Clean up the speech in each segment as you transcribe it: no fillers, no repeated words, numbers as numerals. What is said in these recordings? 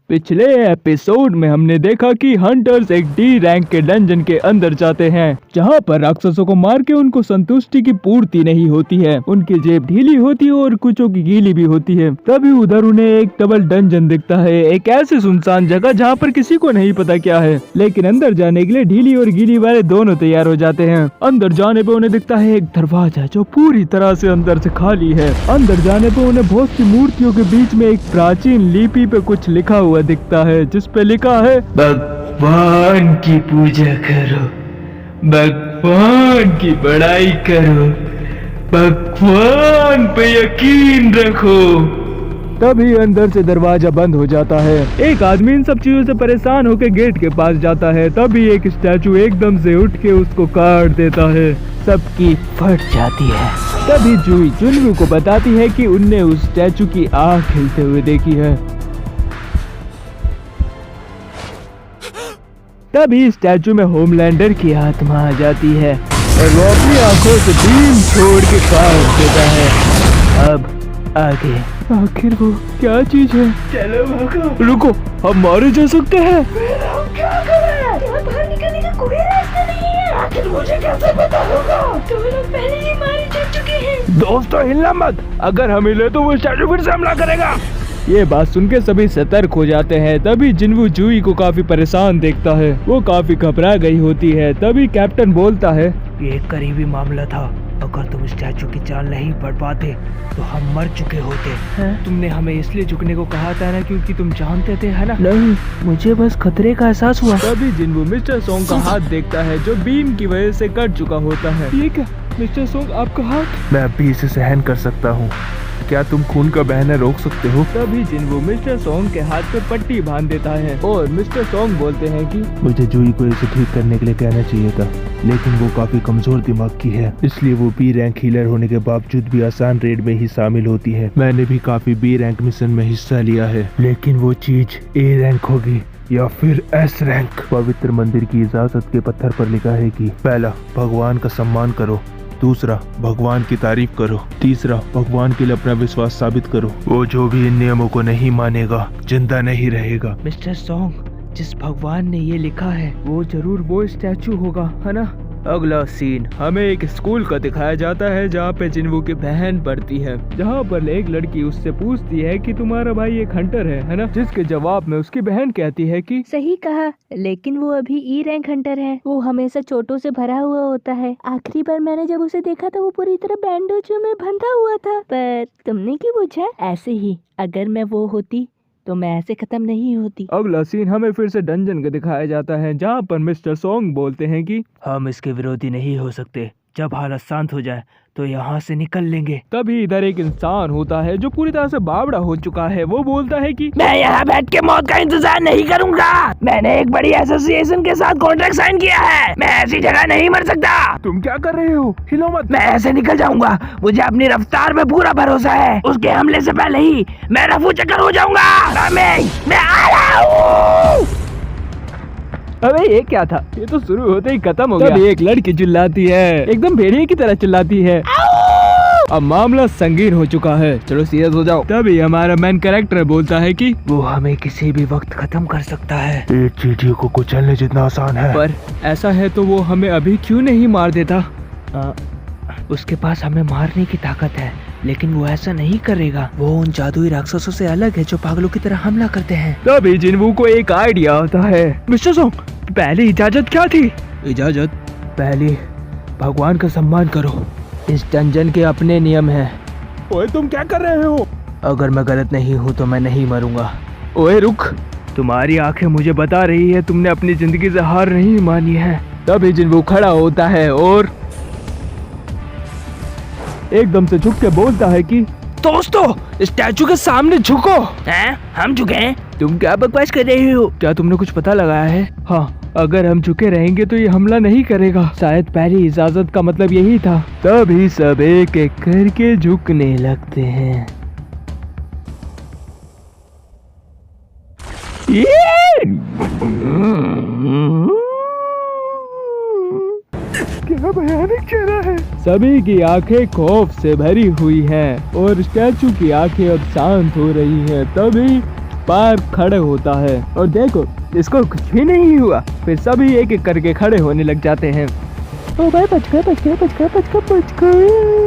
पिछले एपिसोड में हमने देखा कि हंटर्स एक डी रैंक के डंजन के अंदर जाते हैं, जहां पर राक्षसों को मार के उनको संतुष्टि की पूर्ति नहीं होती है। उनकी जेब ढीली होती है और कुछों की गीली भी होती है। तभी उधर उन्हें एक डबल डंजन दिखता है, एक ऐसी सुनसान जगह जहां पर किसी को नहीं पता क्या है, लेकिन अंदर जाने के लिए ढीली और गीली वाले दोनों तैयार हो जाते हैं। अंदर जाने पे उन्हें दिखता है एक दरवाजा जो पूरी तरह से अंदर से खाली है। अंदर जाने पे उन्हें बहुत सी मूर्तियों के बीच में एक प्राचीन लिपि पे कुछ लिखा हुआ दिखता है, जिस पे लिखा है भगवान की पूजा करो, भगवान की बड़ाई करो, भगवान पे यकीन रखो। तभी अंदर से दरवाजा बंद हो जाता है। एक आदमी इन सब चीजों से परेशान होकर गेट के पास जाता है। तभी एक स्टैचू एकदम से उठ के उसको काट देता है, सबकी फट जाती है। तभी जूही जुनवू को बताती है कि उनने उस स्टैचू की आँख खिलते हुए देखी है। तभी स्टैचू में होमलैंडर की आत्मा आ जाती है और वो अपनी आंखों से बीम छोड़ के काट देता है। अब आगे आखिर वो क्या चीज है? चलो भागो। रुको, हम मारे जा सकते हैं। क्या करें? यहाँ बाहर निकलने का कोई रास्ता नहीं है। आखिर मुझे कैसे पता होगा? तुम लोग पहले ही मारे जा चुके हैं। दोस्तों हिलना मत, अगर हम हिले तो वो स्टैचू फिर से हमला करेगा। ये बात सुन के सभी सतर्क हो जाते हैं। तभी जिनवू जूही को काफी परेशान देखता है, वो काफी घबरा गई होती है। तभी कैप्टन बोलता है, ये एक करीबी मामला था, अगर तुम स्टैचू की चाल नहीं पढ़ पाते तो हम मर चुके होते। तुमने हमें इसलिए झुकने को कहा था ना, क्योंकि तुम जानते थे, है ना? नहीं, मुझे बस खतरे का एहसास हुआ। तभी जिनवू मिस्टर सोंग का हाथ देखता है जो बीम की वजह से कट चुका होता है। ठीक है मिस्टर सोंग, आपका हाथ। मैं अभी इसे सहन कर सकता हूँ, क्या तुम खून का बहना रोक सकते हो? तभी जिनवू मिस्टर सोंग के हाथ पे पट्टी बांध देता है और मिस्टर सोंग बोलते हैं कि मुझे जूही को इसे ठीक करने के लिए कहना चाहिए था, लेकिन वो काफी कमजोर दिमाग की है, इसलिए वो बी रैंक हीलर होने के बावजूद भी आसान रेड में ही शामिल होती है। मैंने भी काफी बी रैंक मिशन में हिस्सा लिया है, लेकिन वो चीज ए रैंक होगी या फिर एस रैंक। पवित्र मंदिर की इजाजत के पत्थर पर लिखा है कि पहला, भगवान का सम्मान करो, दूसरा, भगवान की तारीफ करो, तीसरा, भगवान के लिए अपना विश्वास साबित करो। वो जो भी इन नियमों को नहीं मानेगा जिंदा नहीं रहेगा। मिस्टर सोंग, जिस भगवान ने ये लिखा है वो जरूर वो स्टैचू होगा, है ना? अगला सीन हमें एक स्कूल का दिखाया जाता है जहाँ पे जिनवू की बहन पढ़ती है, जहाँ पर एक लड़की उससे पूछती है कि तुम्हारा भाई एक हंटर है ना? जिसके जवाब में उसकी बहन कहती है कि सही कहा, लेकिन वो अभी ई रैंक हंटर है। वो हमेशा चोटों से भरा हुआ होता है। आखिरी बार मैंने जब उसे देखा था वो पूरी तरह बैंडेजों में बंधा हुआ था। पर तुमने क्यों पूछा? ऐसे ही, अगर मैं वो होती तो मैं ऐसे खत्म नहीं होती। अगला सीन हमें फिर से डंजन का दिखाया जाता है, जहाँ पर मिस्टर सोंग बोलते हैं कि हम इसके विरोधी नहीं हो सकते, जब हालत शांत हो जाए तो यहाँ से निकल लेंगे। तभी इधर एक इंसान होता है जो पूरी तरह से बावड़ा हो चुका है। वो बोलता है कि मैं यहाँ बैठ के मौत का इंतजार नहीं करूँगा। मैंने एक बड़ी एसोसिएशन के साथ कॉन्ट्रैक्ट साइन किया है, मैं ऐसी जगह नहीं मर सकता। तुम क्या कर रहे हो? हिलो मत। मैं ऐसे निकल जाऊंगा, मुझे अपनी रफ्तार में पूरा भरोसा है। उसके हमले से पहले ही मैं रफू चक्कर हो जाऊंगा। मैं आ रहा हूँ। अबे ये क्या था? ये तो शुरू होते ही खत्म हो गया। तभी एक लड़की चिल्लाती है, एकदम भेड़िए की तरह चिल्लाती है। अब मामला संगीन हो चुका है, चलो सीरियस हो जाओ। तभी हमारा मेन कैरेक्टर बोलता है कि वो हमें किसी भी वक्त खत्म कर सकता है। एक चींटी को कुचलने जितना आसान है। पर ऐसा है तो वो हमें अभी क्यों नहीं मार देता? उसके पास हमें मारने की ताकत है, लेकिन वो ऐसा नहीं करेगा। वो उन जादुई राक्षसों से अलग है जो पागलों की तरह हमला करते हैं। तभी जिनवू को एक आइडिया आता है। मिस्टर सोंग, पहली इजाजत क्या थी? इजाजत पहली, भगवान का सम्मान करो। इस डंजन के अपने नियम हैं। ओए तुम क्या कर रहे हो? अगर मैं गलत नहीं हूँ तो मैं नहीं मरूंगा। ओए रुक, तुम्हारी आंखें मुझे बता रही है तुमने अपनी जिंदगी से हार नहीं मानी है। तभी जिनवू खड़ा होता है और एकदम से झुक के बोलता है कि दोस्तों, स्टैचू के सामने झुको। हैं? हम झुके हैं? तुम क्या बकवास कर रहे हो? क्या तुमने कुछ पता लगाया है? हाँ, अगर हम झुके रहेंगे तो ये हमला नहीं करेगा। शायद पहली इजाजत का मतलब यही था। तभी सब एक एक करके झुकने लगते हैं। क्या भयानक चेहरा है। सभी की आंखें खौफ से भरी हुई हैं और स्टैचू की आंखें अब शांत हो रही हैं। तभी पार्क खड़े होता है और देखो इसको कुछ भी नहीं हुआ। फिर सभी एक एक करके खड़े होने लग जाते हैं। ओ भाई बच गए।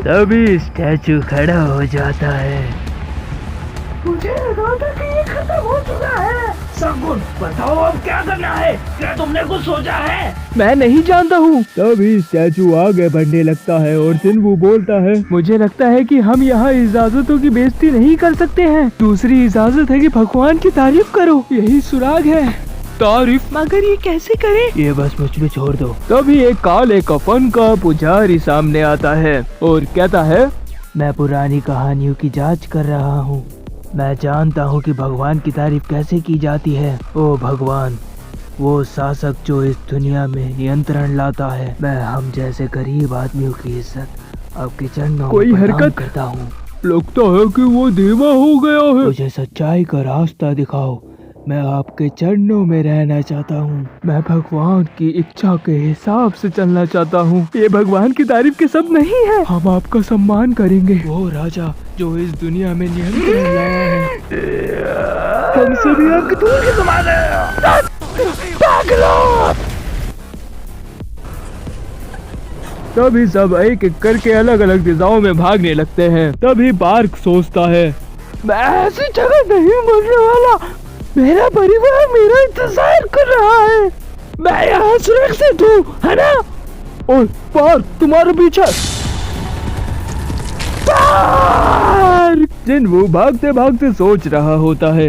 तभी स्टैचू खड़ा हो जाता है। मुझे लगा था कि ये खत्म हो चुका है। शगुन, बताओ अब क्या करना है? क्या तुमने कुछ सोचा है? मैं नहीं जानता हूँ। तभी स्टैचू आगे बढ़ने लगता है और जिन्वू बोलता है, मुझे लगता है कि हम यहाँ इजाजतों की बेइज्जती नहीं कर सकते हैं। दूसरी इजाजत है कि भगवान की तारीफ करो, यही सुराग है। तारीफ? मगर ये कैसे करें? ये बस मुझ पे छोड़ दो। तभी एक काले कफन का पुजारी सामने आता है और कहता है, मैं पुरानी कहानियों की जांच कर रहा हूँ। मैं जानता हूँ कि भगवान की तारीफ कैसे की जाती है। ओ भगवान, वो शासक जो इस दुनिया में नियंत्रण लाता है। मैं हम जैसे गरीब आदमियों की इज्जत आपके चरणों कोई में प्रणाम हरकत? करता हूँ। लगता है कि वो धीमा हो गया है। मुझे सच्चाई का रास्ता दिखाओ। मैं आपके चरणों में रहना चाहता हूँ। मैं भगवान की इच्छा के हिसाब से चलना चाहता हूँ। ये भगवान की तारीफ के शब्द नहीं है। हम आपका सम्मान करेंगे। वो राजा जो इस दुनिया में नियंत्रण लाया है, हम सभी आपके दूर के समान हैं। तभी सब एक एक करके अलग अलग दिशाओं में भागने लगते हैं। तभी पार्क सोचता है, मैं ऐसी जगह नहीं मरने वाला। मेरा परिवार मेरा इंतजार कर रहा है। मैं यहाँ सुरक्षित हूँ, है ना? और पार्क तुम्हारे पीछे। पार्क! जिन्वू भागते भागते सोच रहा होता है,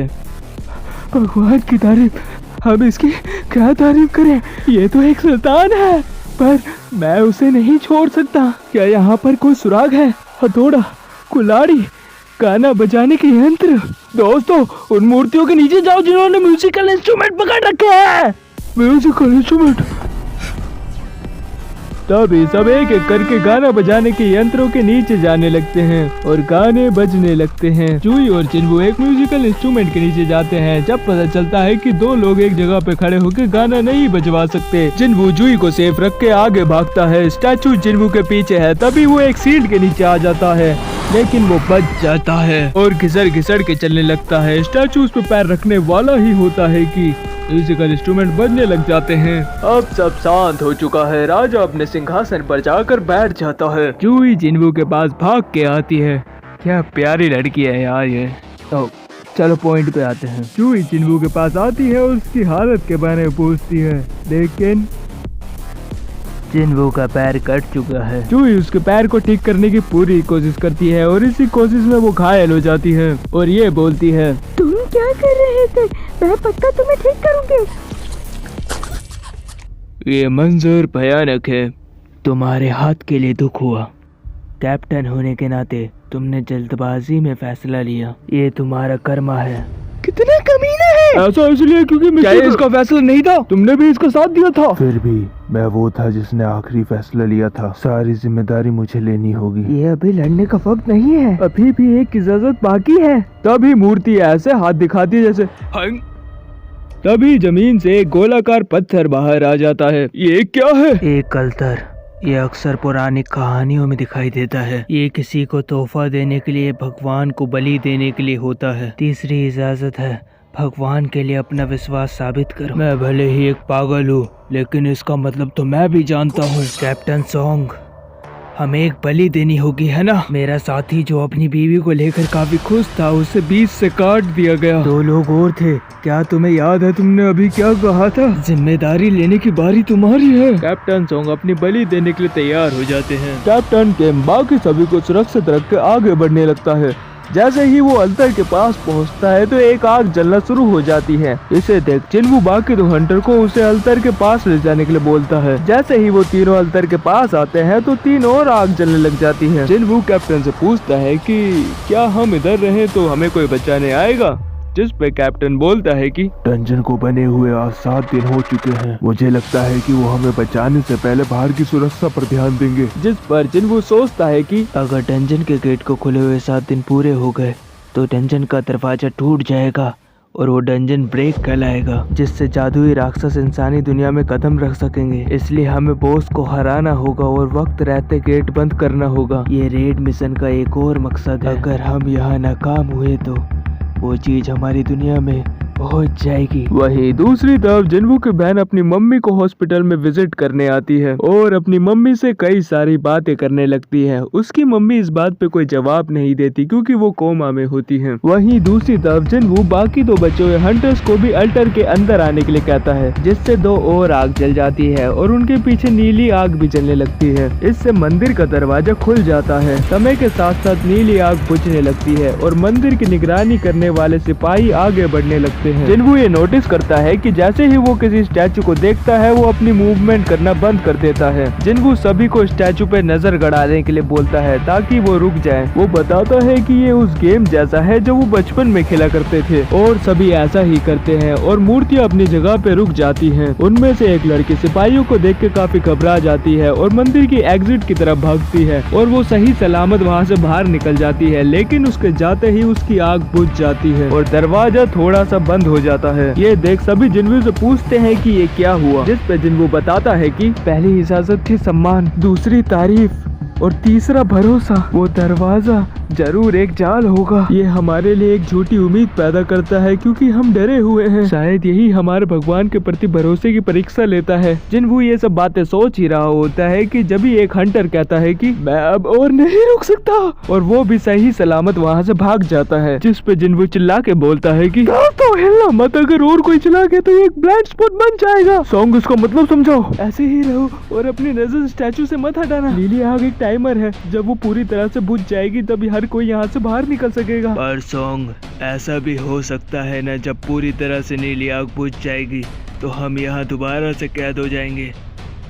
भगवान की तारीफ, हम इसकी क्या तारीफ करें? ये तो एक शैतान है, पर मैं उसे नहीं छोड़ सकता। क्या यहाँ पर कोई सुराग है? हथौड़ा, कुल्हाड़ी, गाना बजाने के यंत्र। दोस्तों, उन मूर्तियों के नीचे जाओ जिन्होंने म्यूजिकल इंस्ट्रूमेंट पकड़ रखे हैं। Musical instrument. तभी सब एक एक करके गाना बजाने के यंत्रों के नीचे जाने लगते हैं और गाने बजने लगते हैं। जूही और जिन्वू एक म्यूजिकल इंस्ट्रूमेंट के नीचे जाते हैं। जब पता चलता है कि दो लोग एक जगह पे खड़े होकर गाना नहीं बजवा सकते, जिन्वू जूही को सेफ रख के आगे भागता है। स्टैचू जिन्वू के पीछे है। तभी वो एक सीट के नीचे आ जाता है, लेकिन वो बच जाता है और घिसड़ घिसड़ के चलने लगता है। स्टैचू उस पर पैर रखने वाला ही होता है कि म्यूजिकल इंस्ट्रूमेंट बजने लग जाते हैं। अब सब शांत हो चुका है। राजा अपने सिंहासन पर जाकर बैठ जाता है। जूही जिन्वू के पास भाग के आती है। क्या प्यारी लड़की है यार ये। तो चलो पॉइंट पे आते हैं। जूही जिन्वू के पास आती है और उसकी हालत के बारे में पूछती है, लेकिन जिन्वू का पैर कट चुका है। जूही उसके पैर को ठीक करने की पूरी कोशिश करती है और इसी कोशिश में वो घायल हो जाती है और ये बोलती है, तुम क्या कर रहे थे? मैं पक्का तुम्हें ठीक करूंगी। ये मंजर भयानक है। तुम्हारे हाथ के लिए दुख हुआ। कैप्टन होने के नाते तुमने जल्दबाजी में फैसला लिया। ये तुम्हारा कर्मा है। कितना कमीना है। ऐसा इसलिए क्योंकि क्या ये इसका फैसला नहीं था? तुमने भी इसका साथ दिया था। फिर भी मैं वो था जिसने आखिरी फैसला लिया था। सारी जिम्मेदारी मुझे लेनी होगी। ये अभी लड़ने का वक्त नहीं है। अभी भी एक इजाजत बाकी है। तभी मूर्ति ऐसे हाथ दिखाती है जैसे हंग। तभी जमीन से एक गोलाकार पत्थर बाहर आ जाता है। ये क्या है? एक कल्तर। ये अक्सर पौराणिक कहानियों में दिखाई देता है। ये किसी को तोहफा देने के लिए, भगवान को बलि देने के लिए होता है। तीसरी इजाजत है, भगवान के लिए अपना विश्वास साबित करो। मैं भले ही एक पागल हूँ, लेकिन इसका मतलब तो मैं भी जानता हूँ। कैप्टन सॉन्ग, हमें एक बलि देनी होगी, है ना? मेरा साथी जो अपनी बीवी को लेकर काफी खुश था, उसे बीच से काट दिया गया। 2 लोग और थे। क्या तुम्हें याद है तुमने अभी क्या कहा था? जिम्मेदारी लेने की बारी तुम्हारी है। कैप्टन सॉन्ग अपनी बलि देने के लिए तैयार हो जाते हैं। कैप्टन के बाकी सभी को सुरक्षित रख के आगे बढ़ने लगता है। जैसे ही वो अल्तर के पास पहुंचता है तो एक आग जलना शुरू हो जाती है। इसे देख जिन्वू बाकी 2 हंटर को उसे अल्तर के पास ले जाने के लिए बोलता है। जैसे ही वो तीनों अल्तर के पास आते हैं तो 3 और आग जलने लग जाती है। जिन्वू कैप्टन से पूछता है कि क्या हम इधर रहे तो हमें कोई बचाने आएगा, जिस पे कैप्टन बोलता है कि डंजन को बने हुए आज 7 दिन हो चुके हैं। मुझे लगता है कि वो हमें बचाने से पहले बाहर की सुरक्षा पर ध्यान देंगे। जिस पर जिन्वू सोचता है कि अगर डंजन के गेट को खुले हुए 7 दिन पूरे हो गए तो डंजन का दरवाजा टूट जाएगा और वो डंजन ब्रेक कहलाएगा, जिससे जादुई राक्षस इंसानी दुनिया में कदम रख सकेंगे। इसलिए हमें बॉस को हराना होगा और वक्त रहते गेट बंद करना होगा। ये रेड मिशन का एक और मकसद है। अगर हम यहाँ नाकाम हुए तो वो चीज हमारी दुनिया में पहुंच जाएगी। वहीं दूसरी तरफ जिन्वू की बहन अपनी मम्मी को हॉस्पिटल में विजिट करने आती है और अपनी मम्मी से कई सारी बातें करने लगती है। उसकी मम्मी इस बात पे कोई जवाब नहीं देती क्योंकि वो कोमा में होती है। वहीं दूसरी तरफ जिन्वू बाकी 2 बचे हुए हंटर्स को भी अल्टर के अंदर आने के लिए कहता है, जिससे 2 और आग जल जाती है और उनके पीछे नीली आग भी जलने लगती है। इससे मंदिर का दरवाजा खुल जाता है। समय के साथ साथ नीली आग बुझने लगती है और मंदिर की निगरानी करने वाले सिपाही आगे बढ़ने लगते हैं। जिन्वू ये नोटिस करता है कि जैसे ही वो किसी स्टैचू को देखता है वो अपनी मूवमेंट करना बंद कर देता है। जिन्वू सभी को स्टैचू पे नजर गड़ाने के लिए बोलता है ताकि वो रुक जाए। वो बताता है कि ये उस गेम जैसा है जो वो बचपन में खेला करते थे और सभी ऐसा ही करते हैं और मूर्तियाँ अपनी जगह पे रुक जाती हैं। उनमें से एक लड़की सिपाहियों को देख के काफी घबरा जाती है और मंदिर की एग्जिट की तरफ भागती है और वो सही सलामत वहाँ से बाहर निकल जाती है, लेकिन उसके जाते ही उसकी आग बुझ जाती है और दरवाजा थोड़ा सा बंद हो जाता है। ये देख सभी जिन्वू से पूछते हैं कि ये क्या हुआ, जिस पे जिन्वू बताता है कि पहली इजाजत थी सम्मान, दूसरी तारीफ और तीसरा भरोसा। वो दरवाजा जरूर एक जाल होगा। ये हमारे लिए एक झूठी उम्मीद पैदा करता है क्योंकि हम डरे हुए हैं। शायद यही हमारे भगवान के प्रति भरोसे की परीक्षा लेता है। जिन्वू ये सब बातें सोच ही रहा होता है कि जब ही एक हंटर कहता है कि मैं अब और नहीं रुक सकता और वो भी सही सलामत वहाँ से भाग जाता है, जिस पे जिन्वू चिल्ला के बोलता है कि तो हिलना मत, अगर और कोई चला गया तो एक ब्लाइंड स्पॉट बन जाएगा। सॉन्ग उसका मतलब समझाओ, ऐसे ही रहो और अपनी नजर स्टैचू से मत हटाना। नीली आग एक टाइमर है, जब वो पूरी तरह से बुझ जाएगी तभी हर कोई यहाँ से बाहर निकल सकेगा। पर सॉन्ग, ऐसा भी हो सकता है ना, जब पूरी तरह से नीली आग बुझ जाएगी तो हम यहाँ दोबारा से कैद हो जाएंगे।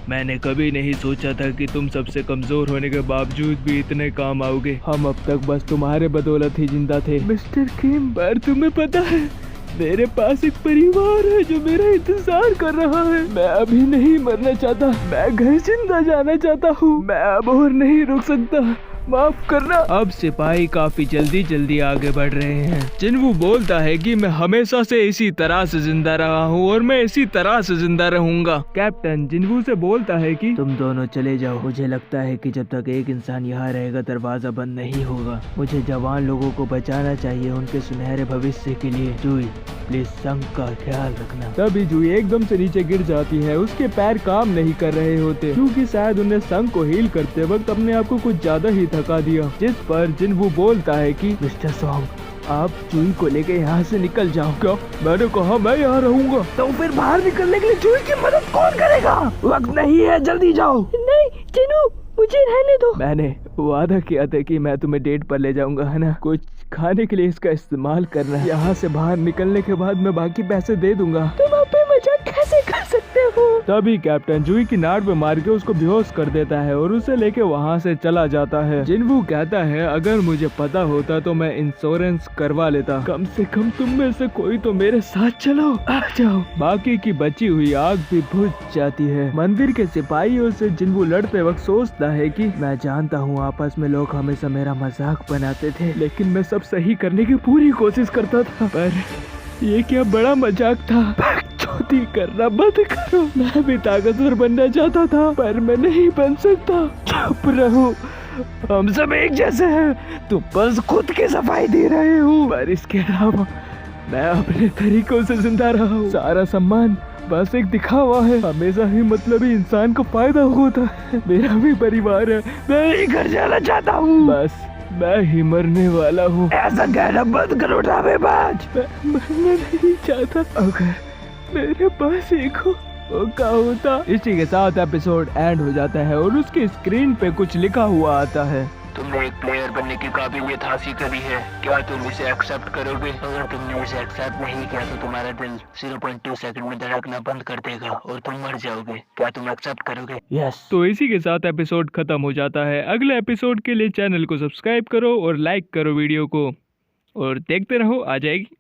मैंने कभी नहीं सोचा था कि तुम सबसे कमजोर होने के बावजूद भी इतने काम आओगे। हम अब तक बस तुम्हारे बदौलत ही जिंदा थे मिस्टर किम, पर तुम्हें पता है मेरे पास एक परिवार है जो मेरा इंतजार कर रहा है। मैं अभी नहीं मरना चाहता, मैं घर जिंदा जाना चाहता हूँ। मैं अब और नहीं रुक सकता, माफ करना। अब सिपाही काफी जल्दी आगे बढ़ रहे हैं। जिन्वू बोलता है कि मैं हमेशा से इसी तरह से जिंदा रहा हूँ और मैं इसी तरह से जिंदा रहूंगा। कैप्टन जिन्वू से बोलता है कि तुम दोनों चले जाओ। मुझे लगता है कि जब तक एक इंसान यहाँ रहेगा दरवाजा बंद नहीं होगा। मुझे जवान लोगों को बचाना चाहिए उनके सुनहरे भविष्य के लिए। जुई प्लीज संग का ख्याल रखना। तभी जुई एकदम से नीचे गिर जाती है। उसके पैर काम नहीं कर रहे होते क्योंकि शायद उन्हें संग को हील करते वक्त अपने आप को कुछ ज्यादा ही थका दिया, जिस पर जिन्वू बोलता है कि मिस्टर सॉन्ग, आप जुई को लेके यहाँ से निकल जाओ। क्या? मैंने कहा मैं यहाँ रहूंगा। तो फिर बाहर निकलने के लिए जुई की मदद कौन करेगा? वक्त नहीं है, जल्दी जाओ। नहीं जिन्वू, मुझे रहने दो। मैंने वादा किया था कि मैं तुम्हें डेट पर ले जाऊंगा, है ना? कुछ खाने के लिए इसका इस्तेमाल करना है। यहाँ से बाहर निकलने के बाद मैं बाकी पैसे दे दूंगा। तुम आप पे मजाक कैसे कर सकते हो? तभी कैप्टन जुई की नाड़ पे मार के उसको बेहोश कर देता है और उसे लेके वहाँ से चला जाता है। जिन्वू कहता है अगर मुझे पता होता तो मैं इंश्योरेंस करवा लेता, कम से कम तुम में से कोई तो मेरे साथ चलो, आ जाओ। बाकी की बची हुई आग भी बुझ जाती है। मंदिर के सिपाहियों से जिन्वू लड़ते वक्त सोचता है कि मैं जानता हूँ आपस में लोग हमेशा मेरा मजाक बनाते थे, लेकिन मैं सब सही करने की पूरी कोशिश करता था, पर ये क्या बड़ा मजाक था। चोटी करना बंद करो। मैं भी ताकतवर बनना चाहता था पर मैं नहीं बन सकता। चुप रहो, हम सब एक जैसे हैं। तुम बस खुद की सफाई दे रहे हो, पर इसके अलावा मैं अपने तरीकों से जिंदा रहा हूँ। सारा सम्मान बस एक दिखावा है। हमेशा ही मतलबी इंसान को फायदा होता है। मेरा भी परिवार है, मैं ही घर जाना चाहता हूँ। बस मैं ही मरने वाला हूँ। ऐसा कहना बंद करो ड्रामेबाज। मैं मरना नहीं चाहता। अगर मेरे पास एक मौका होता। इसी के साथ एपिसोड एंड हो जाता है और उसकी स्क्रीन पे कुछ लिखा हुआ आता है। तुमने एक प्लेयर बनने की काबिलियत हासिल करी है, क्या तुम इसे एक्सेप्ट करोगे? अगर तुमने इसे एक्सेप्ट नहीं किया तो तुम्हारा दिल 0.2 सेकंड में धड़कना बंद कर देगा और तुम मर जाओगे। क्या तुम एक्सेप्ट करोगे? यस। तो इसी के साथ एपिसोड खत्म हो जाता है। अगले एपिसोड के लिए चैनल को सब्सक्राइब करो और लाइक करो वीडियो को, और देखते रहो, आ जाएगी।